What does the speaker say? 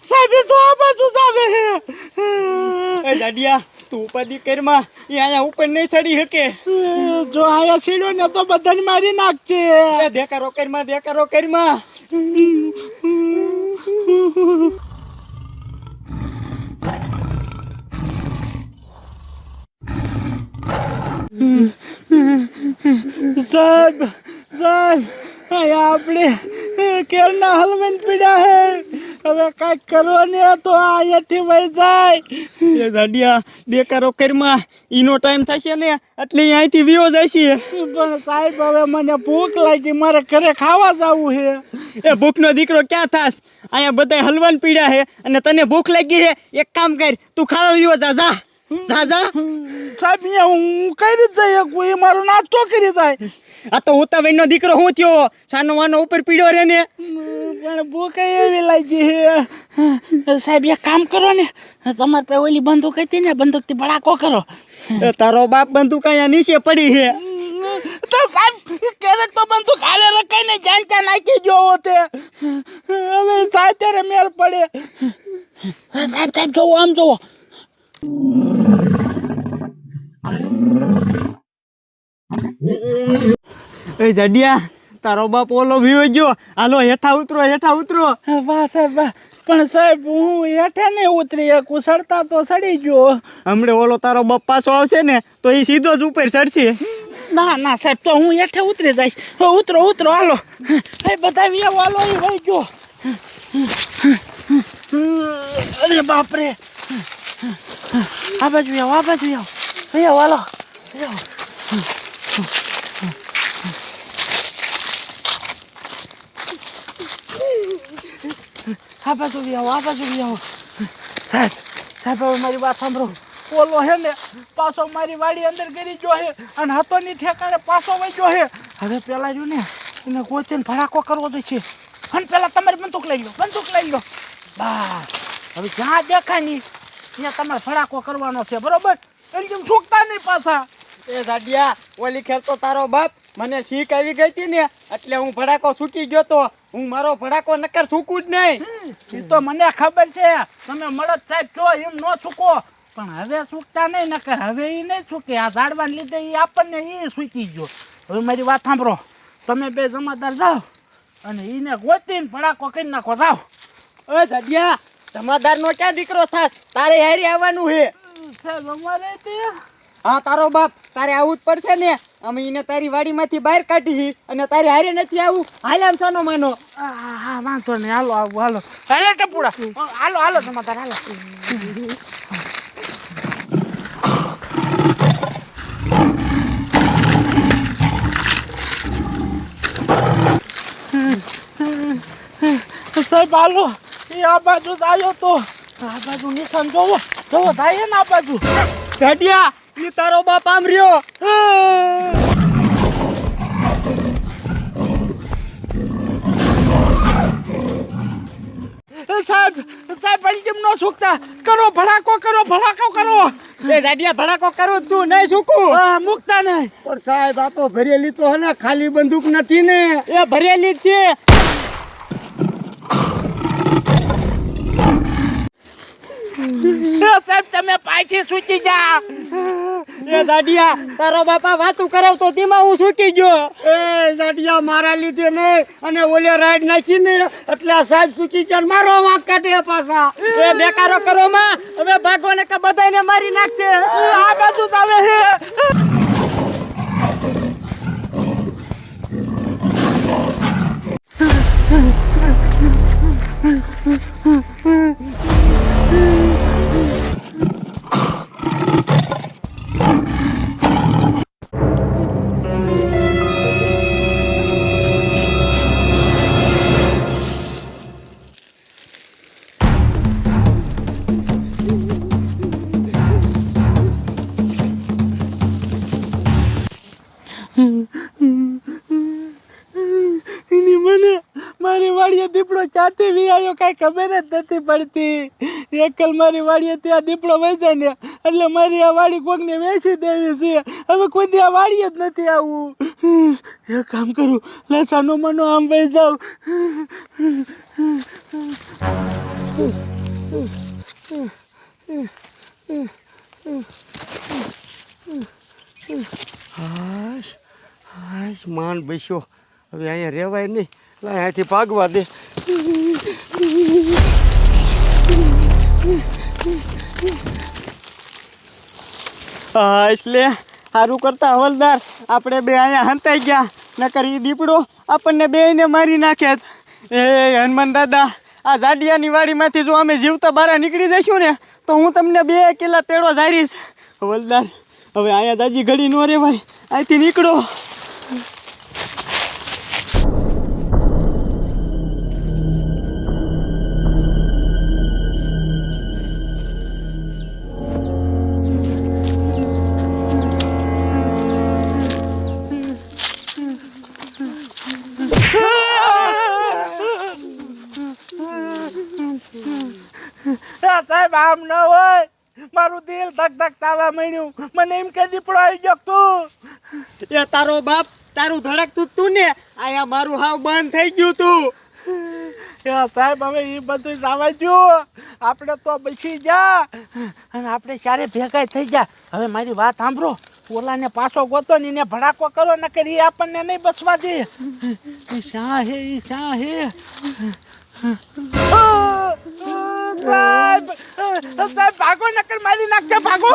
સાહેબ તો આ બાજુ જ આવે હે એ દાડિયા તું ઉપાધિ કરમાં એ અહીંયા ઉપર નહીં ચડી શકે જો આયા સીડ્યો ને તો બધાને મારી નાખશે એ દેકારો કરમાં સાહેબ અહીંયા આપણે કેરના હલવાઈને પીડ્યા હે હવે કાંઈક કરો ને તો અહીંયાથી વહી જાય એ દાડિયા દેકારો કરમાં ઈનો ટાઈમ થશે ને એટલે અહીંથી વિયો જશે પણ સાહેબ હવે મને ભૂખ લાગી મારે ઘરે ખાવા જવું હે એ ભૂખનો દીકરો ક્યાં થાસ અહીંયા બધા હલવાન પીડ્યા હે અને તને ભૂખ લાગી હે એક કામ કર તું ખાવા વિયો જા જા સાહેબ હું કઈ રીતે જઈએ કોઈ મારો નાસ્તો કરી જાય આ તો ઉતાવળનો દીકરો હું થયો સાનો વાનો ઉપર પીડ્યો રે ને પણ ભૂખ એવી લાગી હે સાહેબ એક કામ કરો ને તમારે પાસે ઓલી બંદૂક હતી ને બંદૂકથી ભડાકો કરો તારો બાપ બંદૂક અહીંયા નીચે પડી હે તો સાહેબ ક્યારેક તો બંદૂક હાલે રખાઈને જાંચા નાખી જોવો તે હવે સાચરે મેળ પડે સાહેબ જોવો આમ જોવો એ જડિયા તારો બાપ ઓલો વિયો ગયો હાલો હેઠા ઉતરો વાહ સાહેબ વાહ પણ સાહેબ હું હેઠા ને ઉતરી શકું સડતા તો સડી ગયો હમણે ઓલો તારો બાપ પાછો આવશે ને તો એ સીધો જ ઉપર ચડશે ના સાહેબ તો હું હેઠે ઉતરી જઈશ ઉતરો હાલો એ બધા વિયો હાલો એ વહી ગયો અરે બાપરે આ બાજુ આવો હાલો આ બાજુ આવો સાહેબ હવે મારી વાત સાંભળો ઓલો હે ને પાછો મારી વાડી અંદર ગરી ગયો હે અને હાથોની ઠેકાણે પાછો વહી ગયો હે હવે પેલા જો ને એને ગોતીને ભડાકો કરવો જોઈએ અને પેલા તમારી બંદૂક લઈ લો બસ હવે જ્યાં દેખાય નહીં ત્યાં તમારે ભડાકો કરવાનો છે બરોબર એકદમ છૂટતા નહીં પાછા એ દાડિયા ઓલી ખેર તો તારો બાપ મને શીખ આવી ગઈ હતી ને એટલે હું ભડાકો છૂટી ગયો તો હું મારો ભડાકો નકર છૂકું જ નહીં એ તો મને ખબર છે તમે મળદ સાહેબ છો એમ ન છૂકો પણ હવે છૂકતા નહીં નકર હવે એ નહીં છૂકે આ ઝાડવાને લીધે એ આપણને એ છૂકી ગયો હવે મારી વાત સાંભળો તમે બે જમાદાર જાઓ અને એને ગોતીને ભડાકો કરી નાખો જાઓ એ દાડિયા જમાદારનો ક્યાં દીકરો થાસ તારે હારી આવવાનું હે સાહેબ અમારે તે હા તારો બાપ તારે આવું જ પડશે ને અમે એને તારી વાડીમાંથી બહાર કાઢી અને તારે હારે નથી આવું હાલ આમ સાનો માનો હા વાંધો નહીં હાલો હાલો ટપુડા હાલો જમાદાર હાલો સાહેબ હાલો એ આ બાજુ જ આવ્યો તો આ બાજુ નિશાન જોવો થાય ને આ બાજુ દાડિયા એ તારો બાપ આમ રહ્યો સાહેબ પંચમ નો છૂકતા કરો ભડાકો કરો એ દાડિયા ભડાકો કરું છું નહીં છૂકું મુકતા નહીં પણ સાહેબ આ તો ભરેલી તો હે ને ખાલી બંદૂક નથી ને એ ભરેલી જ છે સાહેબ તમે પાછી સૂચી જા એ દાડિયા તારો બાપા વાતું કરાવતો તેમાં હું છૂટી ગયો એ દાડિયા મારા લીધે નહીં અને ઓલે રાઈડ નાખીને એટલે આ સાહેબ છૂટી ગયા મારો વાંક કાઢે પાછા એ બેકારો કરો માં હવે ભાગો ને કે બધાને મારી નાખશે આ બાજુ જ આવે છે વાડીએ દીપડો ક્યાંથી વી આવ્યો કાંઈ ખબર જ નથી પડતી. એકલ મારી વાડીએ ત્યાં દીપડો વેચાય ને એટલે મારી આ વાડી કોકને વેચી દેવી છે. હવે કોઈ દી આ વાડીએ જ નથી આવવું. એક કામ કરું, લસાનો મનો આમ વહી જાઉં. હાશ માન બેસ્યો. હવે અહીંયા રહેવાય નહીં. લાય અહીંયાથી ભાગવા દે. એટલે સારું કરતા હવલદાર આપણે બે અહીંયા હંતાઈ ગયા, નકર ઈ દીપડો આપણને બેયને મારી નાખે. એ હનુમાન દાદા, આ જાડિયાની વાડીમાંથી જો અમે જીવતા બહાર નીકળી જઈશું ને તો હું તમને 2 કિલા પેડો ઝારીશ. હવલદાર હવે અહીંયા દાજી ઘડી ન રહેવાય, અહીંથી નીકળો. સાહેબ આમ ન હોય, મારું દિલ ધક ધક થવા માંડ્યું. મને એમ કે દીપડો આવી ગયો તું. એ તારો બાપ તારું ધડકતું તું ને, આયા મારું હાવ બંધ થઈ ગયું તું. સાહેબ હવે એ બધું જવા ગયું, આપણે તો બચી જા અને આપણે ચારે ભેગા થઈ જા. હવે મારી વાત સાંભળો, ઓલાને પાછો ગોતો ને એને ભડાકો કરો, નકર એ આપણને નહીં બચવા દે. શા હે ઈ શા હે? સાહેબ સાહેબ ભાગો, નકર મારી નાખજે, ભાગો.